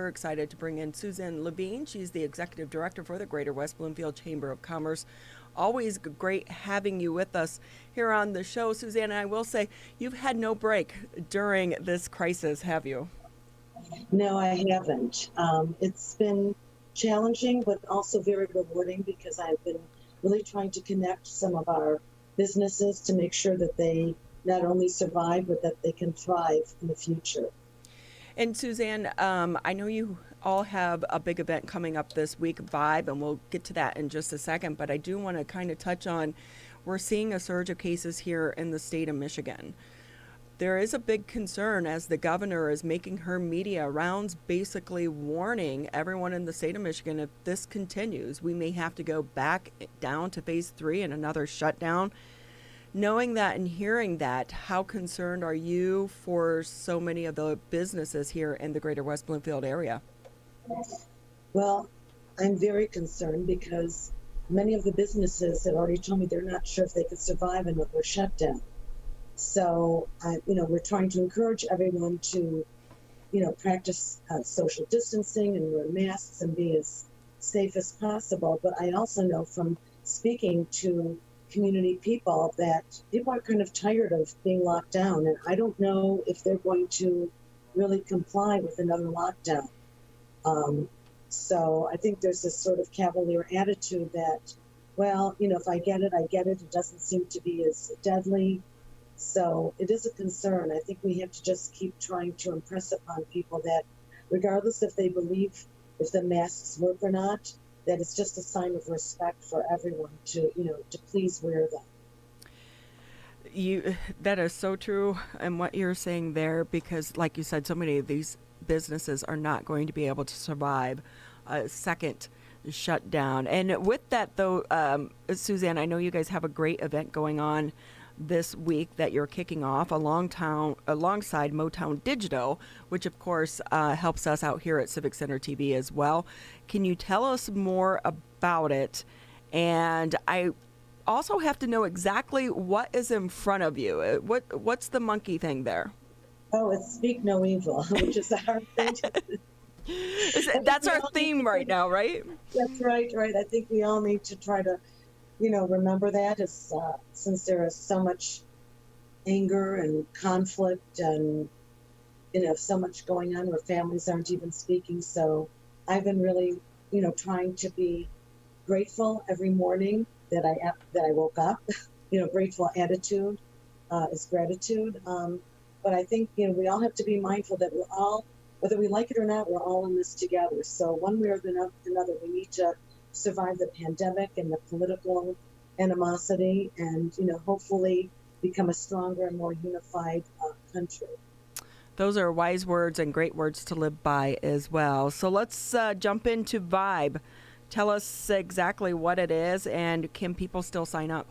excited to bring in Suzanne Levine. She's the Executive Director for the Greater West Bloomfield Chamber of Commerce. Always great having you with us here on the show, Suzanne. And I will say, you've had no break during this crisis, have you? No, I haven't. It's been challenging, but also very rewarding because I've been really trying to connect some of our businesses to make sure that they not only survive, but that they can thrive in the future. And Suzanne, I know you all have a big event coming up this week, VI.B.E, and we'll get to that in just a second. But I do want to kind of touch on, we're seeing a surge of cases here in the state of Michigan. There is a big concern as the governor is making her media rounds, basically warning everyone in the state of Michigan, if this continues, we may have to go back down to phase 3 and another shutdown. Knowing that and hearing that, how concerned are you for so many of the businesses here in the greater West Bloomfield area? Well, I'm very concerned because many of the businesses have already told me they're not sure if they could survive another shutdown. So, we're trying to encourage everyone to, practice social distancing and wear masks and be as safe as possible. But I also know from speaking to community people that people are kind of tired of being locked down. And I don't know if they're going to really comply with another lockdown. So I think there's this sort of cavalier attitude that, well, if I get it, I get it. It doesn't seem to be as deadly. So it is a concern. I think we have to just keep trying to impress upon people that regardless if they believe if the masks work or not, that it's just a sign of respect for everyone to please wear them. That is so true, and what you're saying there, because like you said, so many of these businesses are not going to be able to survive a second shutdown. And with that, though, Suzanne, I know you guys have a great event going on this week that you're kicking off alongside Motown Digital, which of course helps us out here at Civic Center TV as well. Can you tell us more about it? And I also have to know exactly what is in front of you. What's the monkey thing there? Oh, it's Speak No Evil, which is a hard thing to That's our theme right now, right? That's right. I think we all need to try to remember that since there is so much anger and conflict and, so much going on where families aren't even speaking. So I've been really, trying to be grateful every morning that I woke up, grateful attitude is gratitude. But I think, we all have to be mindful that we're all, whether we like it or not, we're all in this together. So one way or another, we need to survive the pandemic and the political animosity and, hopefully become a stronger and more unified country. Those are wise words and great words to live by as well. So let's jump into VI.B.E. Tell us exactly what it is, and can people still sign up?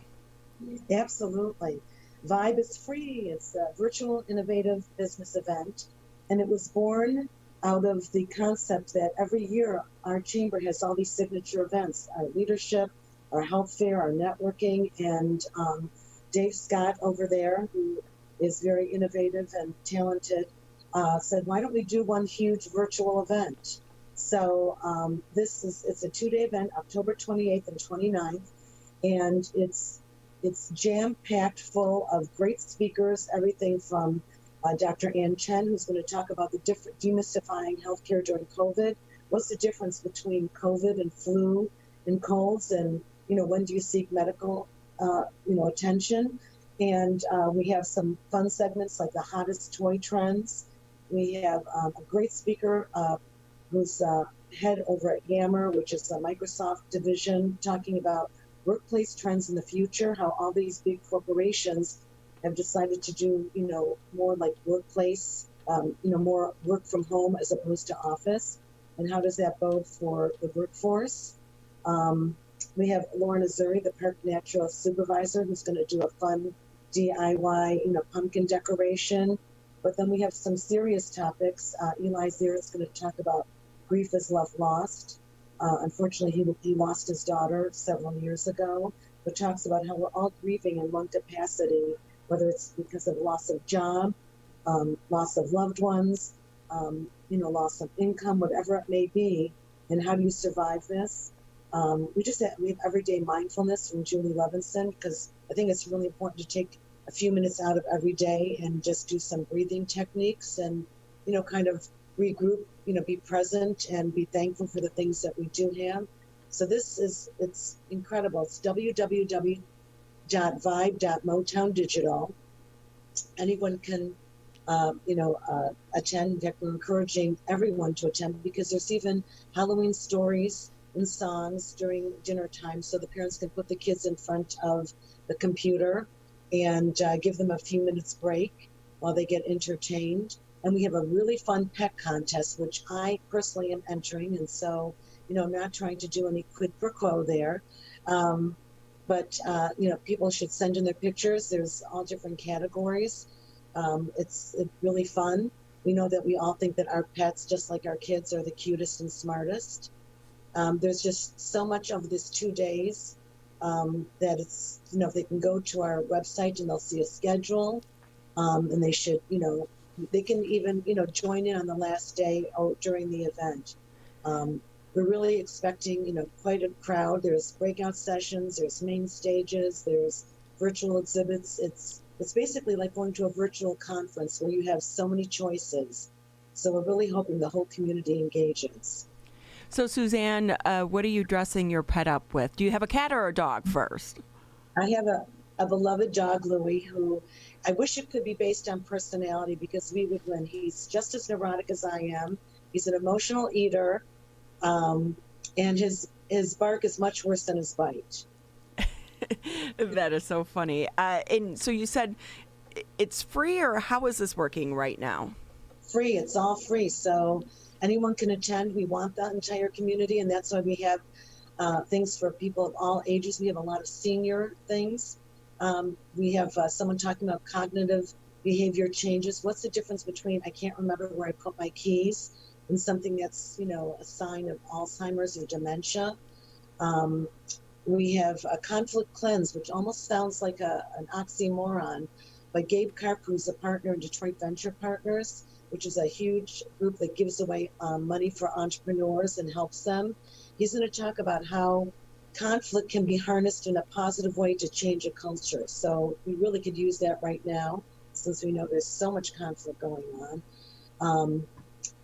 Absolutely. VI.B.E. is free. It's a virtual innovative business event, and it was born out of the concept that every year our chamber has all these signature events, our leadership, our health fair, our networking, and Dave Scott over there, who is very innovative and talented, said, why don't we do one huge virtual event? So it's a 2-day event, October 28th and 29th, and it's jam-packed full of great speakers, everything from Dr. Ann Chen, who's going to talk about the different demystifying healthcare during COVID. What's the difference between COVID and flu and colds, and when do you seek medical attention? And we have some fun segments like the hottest toy trends. We have a great speaker who's head over at Yammer, which is the Microsoft division, talking about workplace trends in the future, how all these big corporations have decided to do, more like workplace, more work from home as opposed to office. And how does that bode for the workforce? We have Lauren Azuri, the Park Natural Supervisor, who's going to do a fun DIY, pumpkin decoration. But then we have some serious topics. Eli Zier is going to talk about grief is love lost. Unfortunately, he lost his daughter several years ago, but talks about how we're all grieving in one capacity, whether it's because of loss of job, loss of loved ones, loss of income, whatever it may be, and how do you survive this? We have everyday mindfulness from Julie Levinson, because I think it's really important to take a few minutes out of every day and just do some breathing techniques and, kind of regroup, be present and be thankful for the things that we do have. So it's incredible. It's www.vibe.motowndigital. Anyone can, attend. In fact, we're encouraging everyone to attend because there's even Halloween stories and songs during dinner time, so the parents can put the kids in front of the computer and give them a few minutes break while they get entertained. And we have a really fun pet contest, which I personally am entering, and so I'm not trying to do any quid pro quo there. But people should send in their pictures. There's all different categories. It's really fun. We know that we all think that our pets, just like our kids, are the cutest and smartest. There's just so much of this 2 days that it's, they can go to our website and they'll see a schedule, and they should, they can even, join in on the last day or during the event. We're really expecting, quite a crowd. There's breakout sessions, there's main stages, there's virtual exhibits. It's basically like going to a virtual conference where you have so many choices. So we're really hoping the whole community engages. So Suzanne, what are you dressing your pet up with? Do you have a cat or a dog first? I have a beloved dog, Louie, who I wish it could be based on personality because we would win. He's just as neurotic as I am. He's an emotional eater, and his bark is much worse than his bite. That is so funny. And so you said it's free, or how is this working right now? Free. It's all free. So anyone can attend. We want the entire community, and that's why we have things for people of all ages. We have a lot of senior things. We have someone talking about cognitive behavior changes. What's the difference between I can't remember where I put my keys and something that's, a sign of Alzheimer's or dementia? We have a conflict cleanse, which almost sounds like an oxymoron, but Gabe Karp, who's a partner in Detroit Venture Partners, which is a huge group that gives away money for entrepreneurs and helps them. He's going to talk about how conflict can be harnessed in a positive way to change a culture. So we really could use that right now, since we know there's so much conflict going on.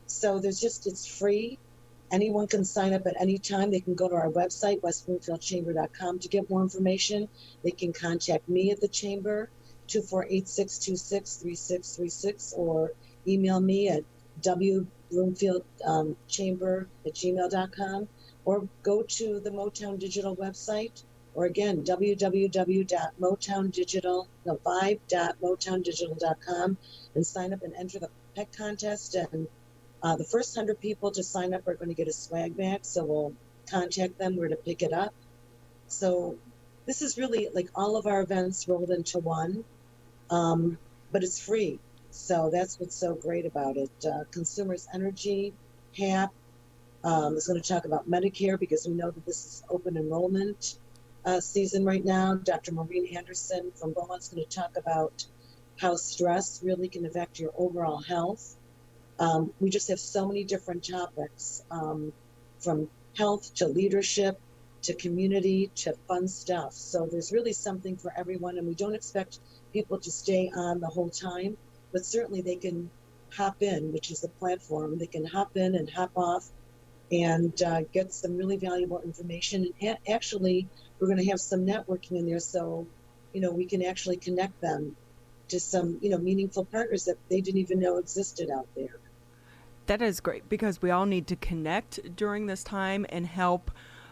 So it's free. Anyone can sign up at any time. They can go to our website, westbloomfieldchamber.com, to get more information. They can contact me at the chamber, 248-626-3636, or email me at wbloomfieldchamber@gmail.com, or go to the Motown Digital website, or again, vibe.motowndigital.com, and sign up and enter the pet contest. And the first 100 people to sign up are going to get a swag bag, so we'll contact them where to pick it up. So this is really like all of our events rolled into one, but it's free. So that's what's so great about it. Consumers Energy, HAP, is going to talk about Medicare because we know that this is open enrollment season right now. Dr. Maureen Anderson from Beaumont's going to talk about how stress really can affect your overall health. We just have so many different topics, from health to leadership to community to fun stuff. So there's really something for everyone, and we don't expect people to stay on the whole time, but certainly they can hop in, which is the platform. They can hop in and hop off and get some really valuable information. And actually, we're going to have some networking in there, so we can actually connect them to some meaningful partners that they didn't even know existed out there. That is great, because we all need to connect during this time and help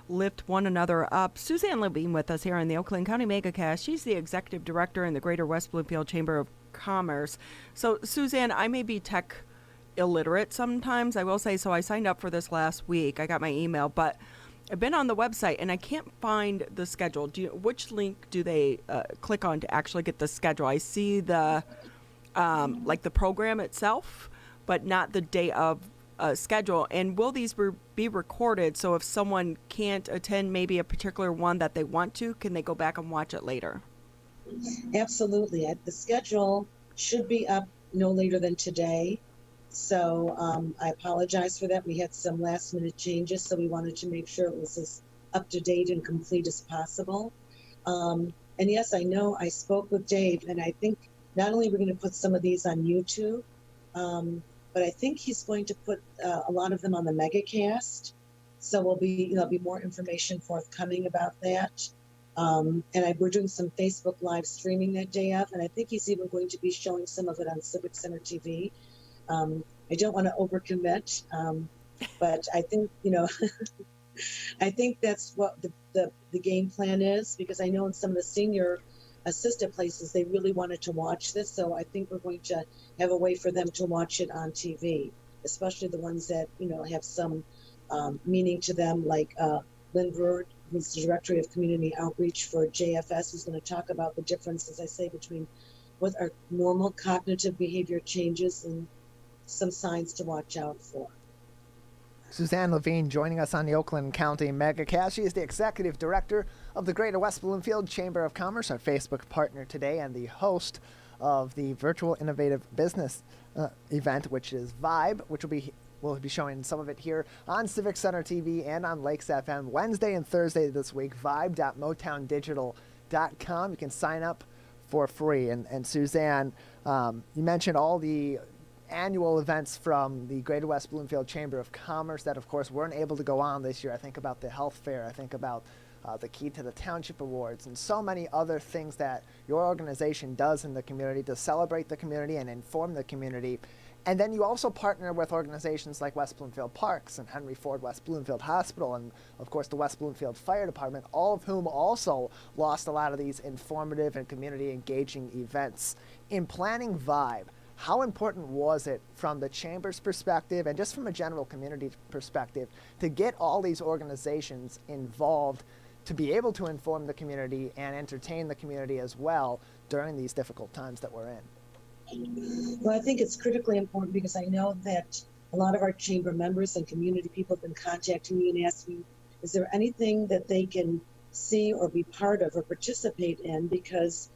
lift one another up. Suzanne Levine with us here on the Oakland County MegaCast. She's the executive director in the Greater West Bloomfield Chamber of Commerce. So Suzanne, I may be tech illiterate sometimes, I will say. So I signed up for this last week. I got my email, but I've been on the website and I can't find the schedule. Which link do they click on to actually get the schedule? I see the like the program itself, but not the day of schedule. And will these be recorded? So if someone can't attend maybe a particular one that they want to, can they go back and watch it later? Absolutely. The schedule should be up no later than today. So I apologize for that. We had some last minute changes, so we wanted to make sure it was as up to date and complete as possible. And yes, I know I spoke with Dave, and I think not only we're going to put some of these on YouTube, but I think he's going to put a lot of them on the MegaCast. So there'll be more information forthcoming about that. We're doing some Facebook live streaming that day of, and I think he's even going to be showing some of it on Civic Center TV. I don't want to overcommit, but I think, I think that's what the game plan is, because I know in some of the senior assisted places, they really wanted to watch this. So I think we're going to have a way for them to watch it on TV, especially the ones that, have some meaning to them, like Lynn Bird, who's the Director of Community Outreach for JFS, is going to talk about the difference, as I say, between what are normal cognitive behavior changes and some signs to watch out for. Suzanne Levine joining us on the Oakland County MegaCast. She is the Executive Director of the Greater West Bloomfield Chamber of Commerce, our Facebook partner today, and the host of the Virtual Innovative Business event, which is VI.B.E, which we'll be showing some of it here on Civic Center TV and on Lakes FM Wednesday and Thursday this week. VI.B.E.motowndigital.com. You can sign up for free. And Suzanne, you mentioned all the annual events from the Greater West Bloomfield Chamber of Commerce that, of course, weren't able to go on this year. I think about the health fair. I think about the Key to the Township Awards and so many other things that your organization does in the community to celebrate the community and inform the community. And then you also partner with organizations like West Bloomfield Parks and Henry Ford West Bloomfield Hospital and, of course, the West Bloomfield Fire Department, all of whom also lost a lot of these informative and community-engaging events. In planning VI.B.E, how important was it from the Chamber's perspective and just from a general community perspective to get all these organizations involved to be able to inform the community and entertain the community as well during these difficult times that we're in? Well, I think it's critically important because I know that a lot of our chamber members and community people have been contacting me and asking, is there anything that they can see or be part of or participate in? Because,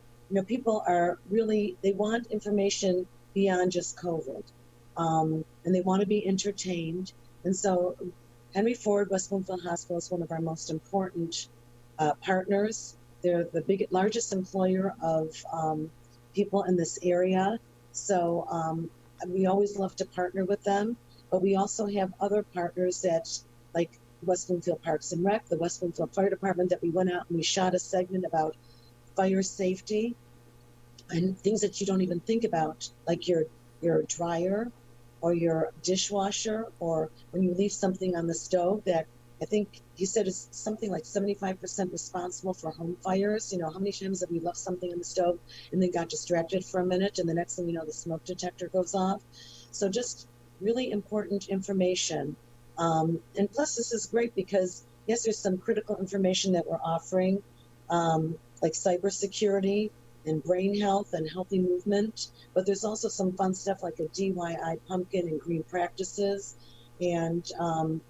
people are really, they want information beyond just COVID. And they want to be entertained. And so Henry Ford West Bloomfield Hospital is one of our most important partners. They're the largest employer of people in this area. So we always love to partner with them. But we also have other partners that, like West Bloomfield Parks and Rec, the West Bloomfield Fire Department, that we went out and we shot a segment about fire safety and things that you don't even think about, like your dryer or your dishwasher, or when you leave something on the stove that I think he said is something like 75% responsible for home fires. How many times have we left something on the stove and then got distracted for a minute and the next thing you know, the smoke detector goes off? So just really important information. And plus this is great because yes, there's some critical information that we're offering, like cybersecurity and brain health and healthy movement, but there's also some fun stuff like a DIY pumpkin and green practices. And,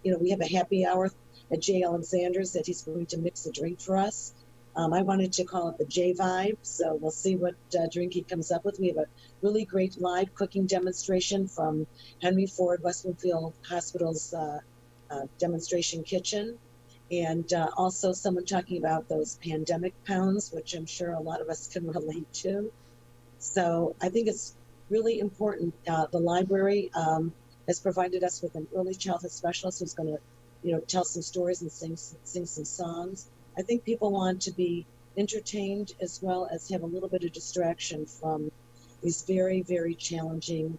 we have a happy hour at Jay Alexander's that he's going to mix a drink for us. I wanted to call it the J Vibe, so we'll see what drink he comes up with. We have a really great live cooking demonstration from Henry Ford West Bloomfield Hospital's demonstration kitchen. And also someone talking about those pandemic pounds, which I'm sure a lot of us can relate to. So I think it's really important. The library has provided us with an early childhood specialist who's going to, tell some stories and sing some songs. I think people want to be entertained as well as have a little bit of distraction from these very, very challenging,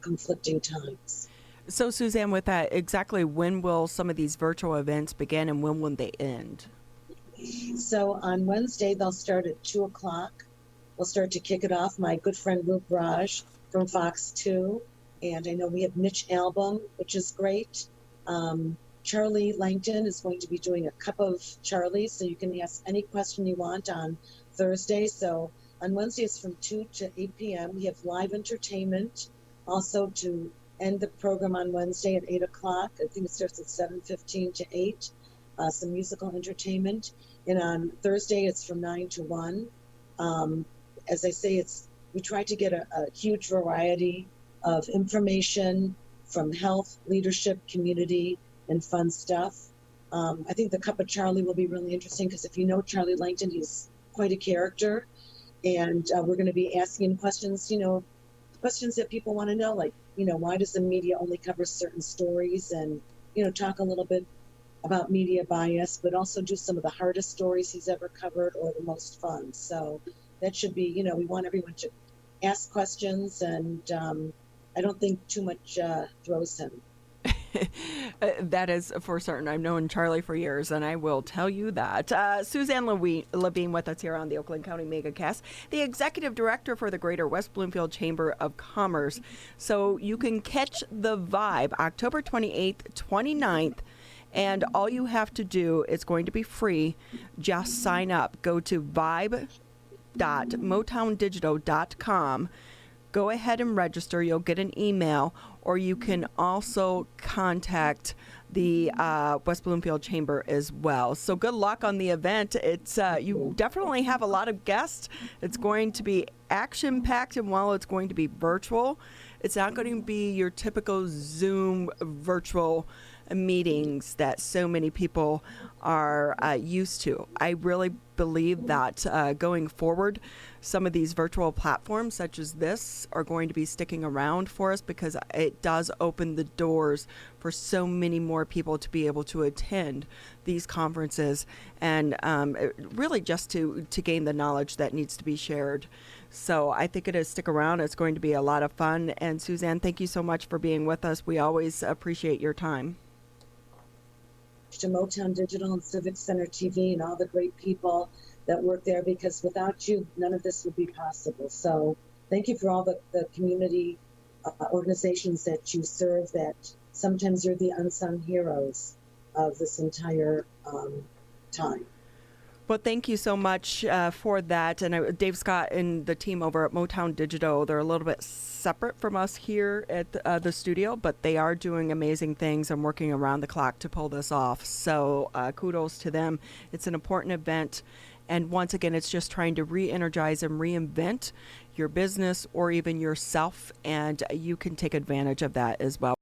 conflicting times. So, Suzanne, with that, exactly when will some of these virtual events begin and when will they end? So on Wednesday, they'll start at 2 o'clock. We'll start to kick it off. My good friend Luke Raj from Fox 2. And I know we have Mitch Album, which is great. Charlie Langton is going to be doing a cup of Charlie, so you can ask any question you want on Thursday. So on Wednesday, it's from 2 to 8 p.m. We have live entertainment also to end the program on Wednesday at 8 o'clock. I think it starts at 7:15 to 8. Some musical entertainment. And on Thursday, it's from 9 to 1. As I say, we try to get a huge variety of information from health, leadership, community, and fun stuff. I think the Cup of Charlie will be really interesting because if you know Charlie Langton, he's quite a character. And we're going to be asking him questions, questions that people want to know, like, why does the media only cover certain stories? And, talk a little bit about media bias, but also do some of the hardest stories he's ever covered or the most fun. So that should be, we want everyone to ask questions, and I don't think too much throws him. That is for certain. I've known Charlie for years, and I will tell you that. Suzanne Levine with us here on the Oakland County MegaCast, the Executive Director for the Greater West Bloomfield Chamber of Commerce. So you can catch the VI.B.E. October 28th, 29th, and all you have to do, it's going to be free, just sign up. Go to VI.B.E.motowndigital.com. Go ahead and register. You'll get an email, or you can also contact the West Bloomfield Chamber as well. So good luck on the event. It's you definitely have a lot of guests. It's going to be action-packed, and while it's going to be virtual, it's not going to be your typical Zoom virtual meetings that so many people are used to. I really believe that going forward, some of these virtual platforms such as this are going to be sticking around for us because it does open the doors for so many more people to be able to attend these conferences and really just to gain the knowledge that needs to be shared. So I think it is stick around. It's going to be a lot of fun. And Suzanne, thank you so much for being with us. We always appreciate your time. To Motown Digital and Civic Center TV and all the great people that work there, because without you, none of this would be possible. So thank you for all the community organizations that you serve, that sometimes you're the unsung heroes of this entire time. Well, thank you so much for that. And Dave Scott and the team over at Motown Digital, they're a little bit separate from us here at the studio, but they are doing amazing things and working around the clock to pull this off. So kudos to them. It's an important event. And once again, it's just trying to re-energize and reinvent your business or even yourself, and you can take advantage of that as well.